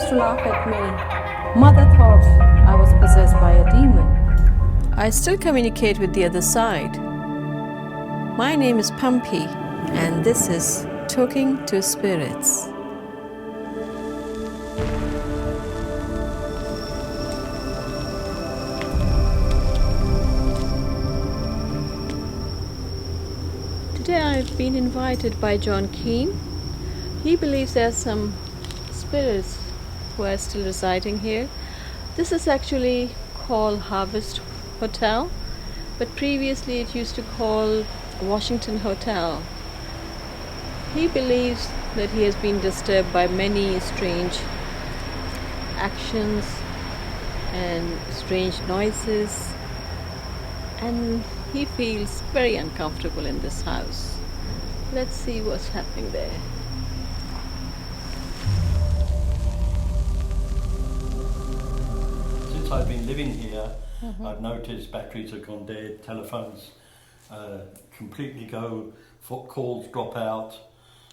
used to laugh at me. Mother thought I was possessed by a demon. I still communicate with the other side. My name is Pumpi, and this is Talking to Spirits. Today I've been invited by John Keane. He believes there are some spirits who are still residing here. This is actually called Harvest Hotel, but previously it used to call Washington Hotel. He believes that he has been disturbed by many strange actions and strange noises, and he feels very uncomfortable in this house. Let's see what's happening there. Since I've been living here, I've noticed batteries have gone dead, telephones completely go, calls drop out,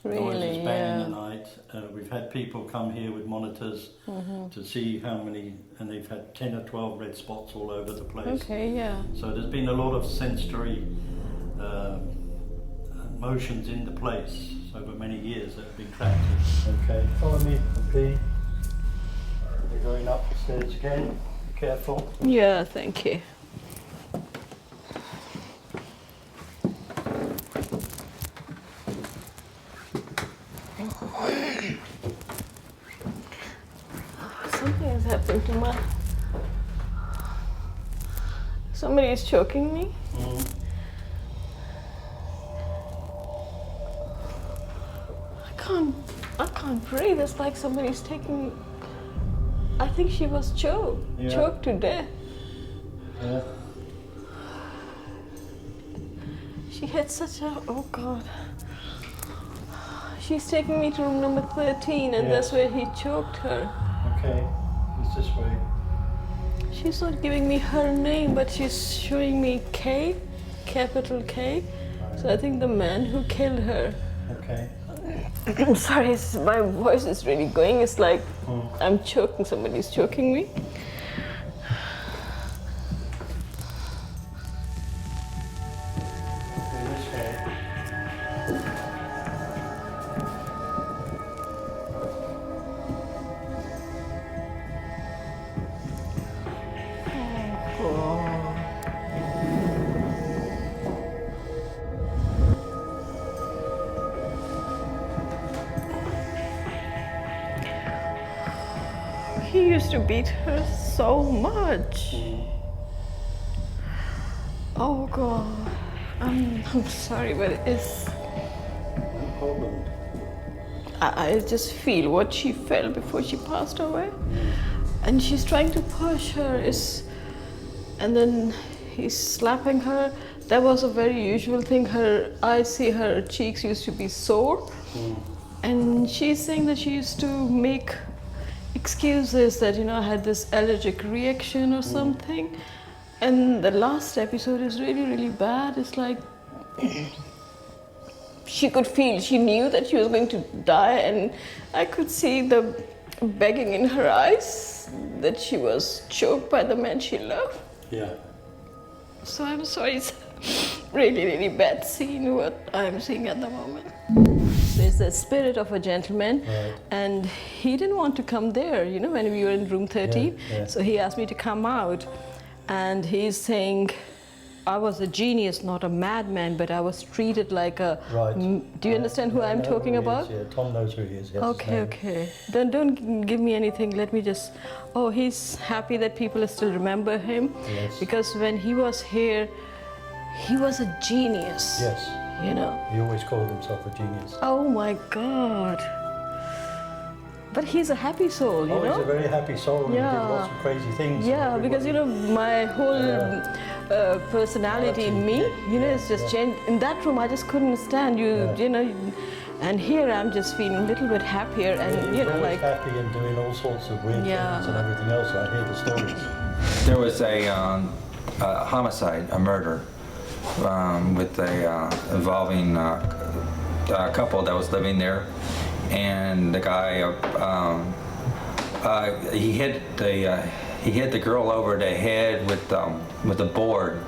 noises bang in the night. We've had people come here with monitors to see how many, and they've had 10 or 12 red spots all over the place. Okay, yeah. So there's been a lot of sensory motions in the place over many years that have been tracked. Okay, follow me, please. We're going up the stairs again. Be careful. Yeah, thank you. Something has happened to my... Somebody is choking me. I can't breathe. It's like somebody's taking... I think she was choked to death. Yeah. She had such a... Oh God. She's taking me to room number 13, and that's where he choked her. Okay, it's this way. She's not giving me her name, but she's showing me K, capital K. Right. So I think the man who killed her. Okay. I'm sorry, my voice is really going. It's like I'm choking, somebody's choking me. Okay, this way. He used to beat her so much. Oh God, I'm sorry, but it's... No problem. I just feel what she felt before she passed away. And she's trying to push her, and then he's slapping her. That was a very usual thing. I see her cheeks used to be sore. And she's saying that she used to make excuses that, I had this allergic reaction or something. And the last episode is really, really bad. It's like she could feel, she knew that she was going to die, and I could see the begging in her eyes that she was choked by the man she loved. Yeah. So I'm sorry, it's a really, really bad scene what I'm seeing at the moment. There's the spirit of a gentleman, and he didn't want to come there, when we were in room 13. Yeah. So he asked me to come out, and he's saying, I was a genius, not a madman, but I was treated like a... Right. Do you understand who I'm talking about? Yeah, Tom knows who he is. Yes, Okay. Then don't give me anything. Let me just... Oh, he's happy that people still remember him. Yes. Because when he was here, he was a genius. Yes. He always called himself a genius. Oh my God. But he's a happy soul, He's a very happy soul, and he did lots of crazy things. Yeah, because my whole personality in me, it's just changed. In that room, I just couldn't stand and here I'm just feeling a little bit happier, and he's always happy and doing all sorts of weird things and everything else. I hear the stories. There was a homicide, a murder, with involving a couple that was living there, and the guy He hit the girl over the head with a board,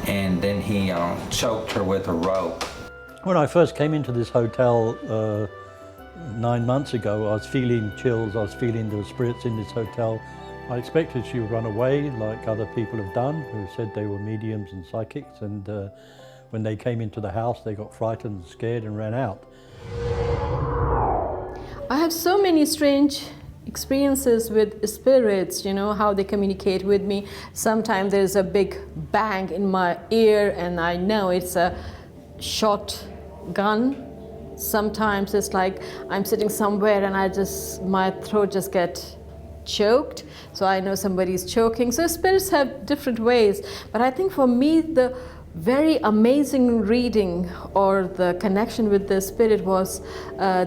and then he choked her with a rope. When I first came into this hotel 9 months ago, I was feeling chills. I was feeling there were spirits in this hotel. I expected she would run away like other people have done who said they were mediums and psychics, and when they came into the house they got frightened and scared and ran out. I have so many strange experiences with spirits, you know, how they communicate with me. Sometimes there's a big bang in my ear and I know it's a shotgun. Sometimes it's like I'm sitting somewhere and my throat just gets choked, so I know somebody's choking. So spirits have different ways, but I think for me the very amazing reading or the connection with the spirit was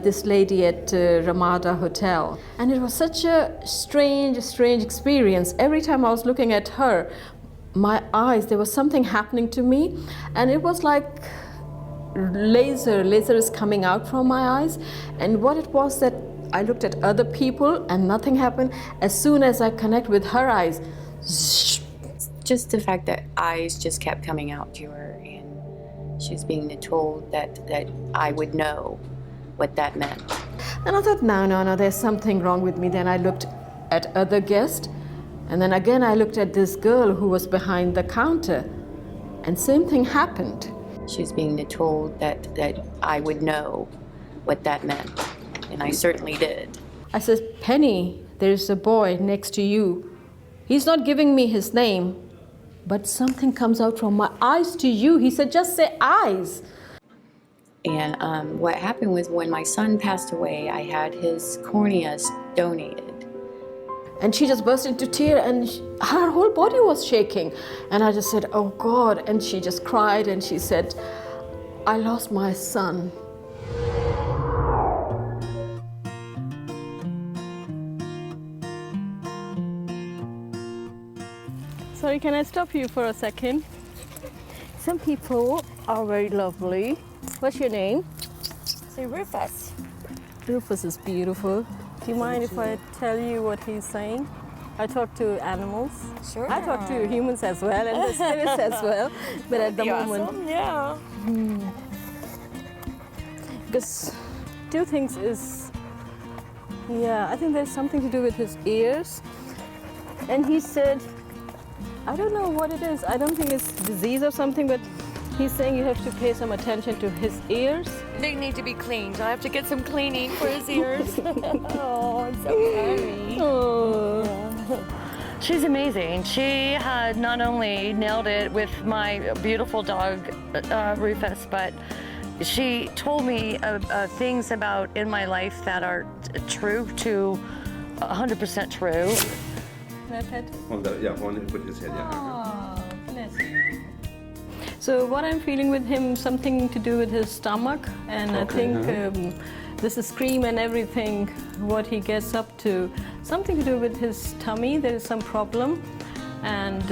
this lady at Ramada Hotel, and it was such a strange experience. Every time I was looking at her, my eyes, there was something happening to me, and it was like laser is coming out from my eyes. And what it was that I looked at other people and nothing happened. As soon as I connect with her eyes, just the fact that eyes just kept coming out to her, and she was being told that I would know what that meant. And I thought, no, there's something wrong with me. Then I looked at other guests, and then again I looked at this girl who was behind the counter, and same thing happened. She was being told that I would know what that meant, and I certainly did. I said, Penny, there's a boy next to you. He's not giving me his name, but something comes out from my eyes to you. He said, just say eyes. And what happened was when my son passed away, I had his corneas donated. And she just burst into tears, and her whole body was shaking. And I just said, oh God. And she just cried and she said, I lost my son. Sorry, can I stop you for a second? Some people are very lovely. What's your name? Say Rufus. Rufus is beautiful. Do you mind if I tell you what he's saying? I talk to animals. Sure. I talk to humans as well, and the spirits as well. But at the moment, awesome. Yeah. Because two things is, I think there's something to do with his ears. And he said, I don't know what it is. I don't think it's disease or something, but he's saying you have to pay some attention to his ears. They need to be cleaned. I have to get some cleaning for his ears. Oh, it's so funny. Oh. Yeah. She's amazing. She had not only nailed it with my beautiful dog, Rufus, but she told me things about in my life that are true to 100% true. Put his head, Oh, bless you. So what I'm feeling with him, something to do with his stomach, and I think this is cream and everything, what he gets up to, something to do with his tummy. There is some problem, and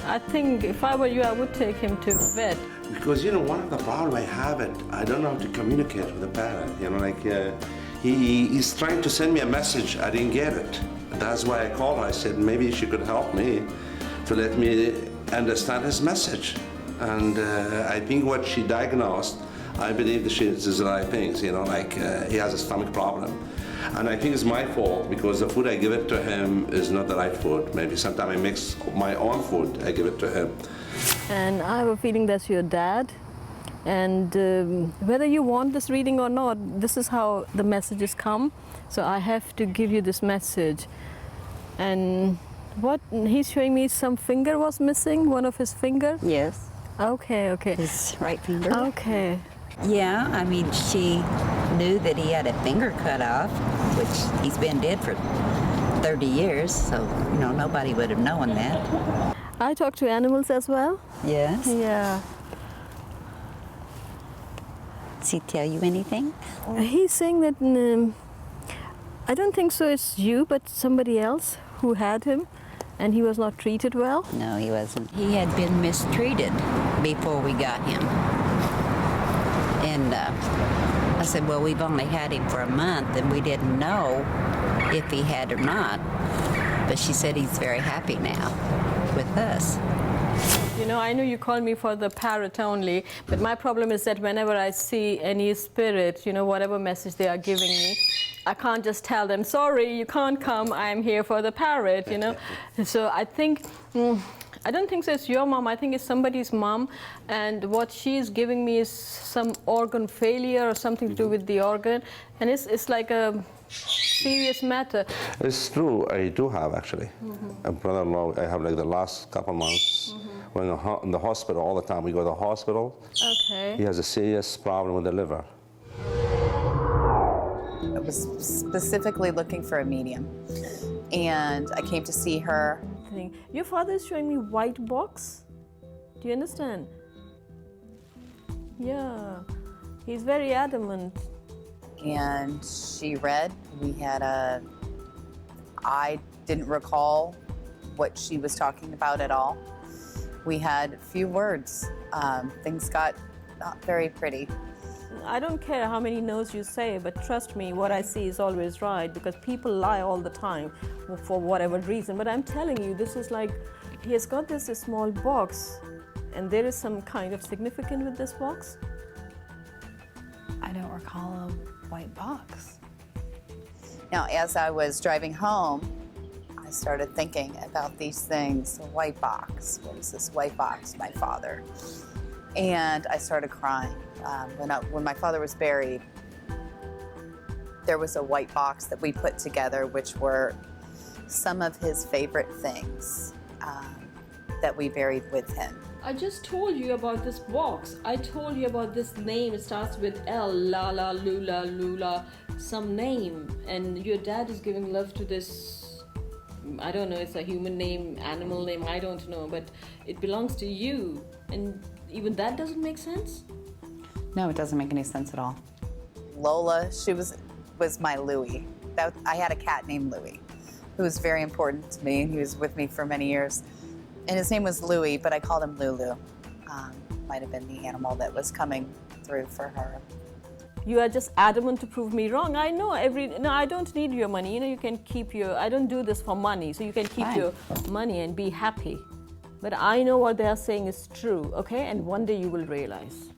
I think if I were you, I would take him to vet. Because, one of the problems I have I don't know how to communicate with the parent. He's trying to send me a message, I didn't get it. That's why I called her. I said maybe she could help me to let me understand his message. And I think what she diagnosed, I believe that is the right things, he has a stomach problem. And I think it's my fault because the food I give it to him is not the right food. Maybe sometimes I mix my own food, I give it to him. And I have a feeling that's your dad. And whether you want this reading or not, this is how the messages come. So I have to give you this message. And what he's showing me, some finger was missing, one of his fingers? Yes. Okay. His right finger. Okay. Yeah, I mean, she knew that he had a finger cut off, which he's been dead for 30 years, so, nobody would have known that. I talk to animals as well. Yes. Yeah. Does he tell you anything? He's saying that, I don't think so it's you, but somebody else who had him, and he was not treated well. No, he wasn't. He had been mistreated before we got him. And I said, well, we've only had him for a month, and we didn't know if he had or not. But she said he's very happy now with us. You know, I know you call me for the parrot only, but my problem is that whenever I see any spirit, you know, whatever message they are giving me, I can't just tell them, sorry, you can't come, I'm here for the parrot, you know. So I think, I don't think so it's your mom, I think it's somebody's mom, and what she's giving me is some organ failure or something to do with the organ, and it's like a serious matter. It's true, I do have actually. A brother-in-law, I have like the last couple months, when in the hospital all the time. We go to the hospital. Okay. He has a serious problem with the liver. I was specifically looking for a medium, and I came to see her. Your father is showing me white box. Do you understand? Yeah, he's very adamant. And she read. I didn't recall what she was talking about at all. We had a few words. Things got not very pretty. I don't care how many no's you say, but trust me, what I see is always right, because people lie all the time for whatever reason. But I'm telling you, this is like, he has got this small box, and there is some kind of significance with this box. I don't recall a white box. Now, as I was driving home, I started thinking about these things. A white box. What is this white box? My father. And I started crying. When my father was buried, there was a white box that we put together, which were some of his favorite things that we buried with him. I just told you about this box. I told you about this name. It starts with L, Lala, Lula, Lula, some name. And your dad is giving love to this, I don't know, it's a human name, animal name, I don't know, but it belongs to you. And even that doesn't make sense? No, it doesn't make any sense at all. Lola, she was my Louie. I had a cat named Louie, who was very important to me, and he was with me for many years. And his name was Louie, but I called him Lulu. Might have been the animal that was coming through for her. You are just adamant to prove me wrong. I know no, I don't need your money. You know, you can keep I don't do this for money, so you can keep your money and be happy. But I know what they are saying is true, okay? And one day you will realize.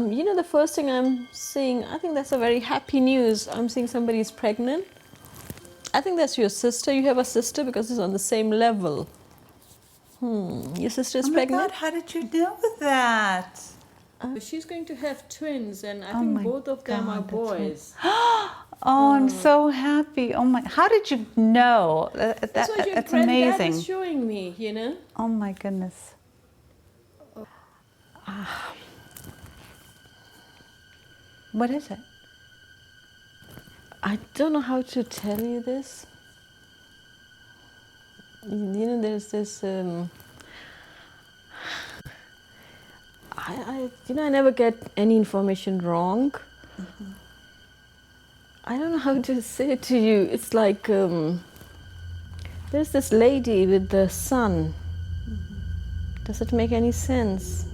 You know, the first thing I'm seeing, I think that's a very happy news. I'm seeing somebody's pregnant. I think that's your sister. You have a sister because it's on the same level. Your sister is pregnant? Oh my God, how did you deal with that? She's going to have twins, and I think both of them are boys. Oh, I'm so happy. Oh my, how did you know? That's what your that's amazing. Dad is showing me, you know? Oh my goodness. What is it? I don't know how to tell you this. You know, there's this. I never get any information wrong. I don't know how to say it to you. It's like there's this lady with the son. Does it make any sense?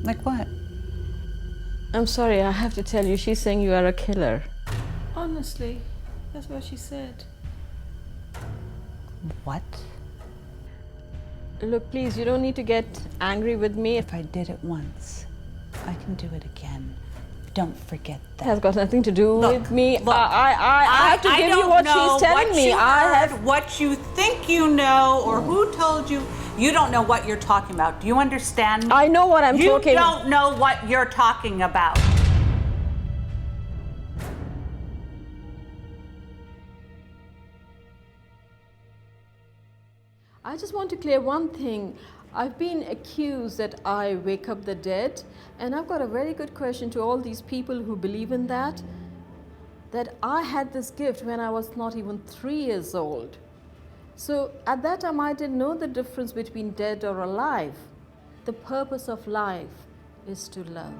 Like what? I'm sorry, I have to tell you, she's saying you are a killer. Honestly, that's what she said. What? Look, please, you don't need to get angry with me. If I did it once, I can do it again. Don't forget that. It has got nothing to do with me. Look, I have to give you what she's telling me. I have what you think you know, or who told you. You don't know what you're talking about. Do you understand me? I know what I'm talking about. You don't know what you're talking about. I just want to clear one thing. I've been accused that I wake up the dead, and I've got a very good question to all these people who believe in that I had this gift when I was not even 3 years old. So at that time I didn't know the difference between dead or alive. The purpose of life is to love.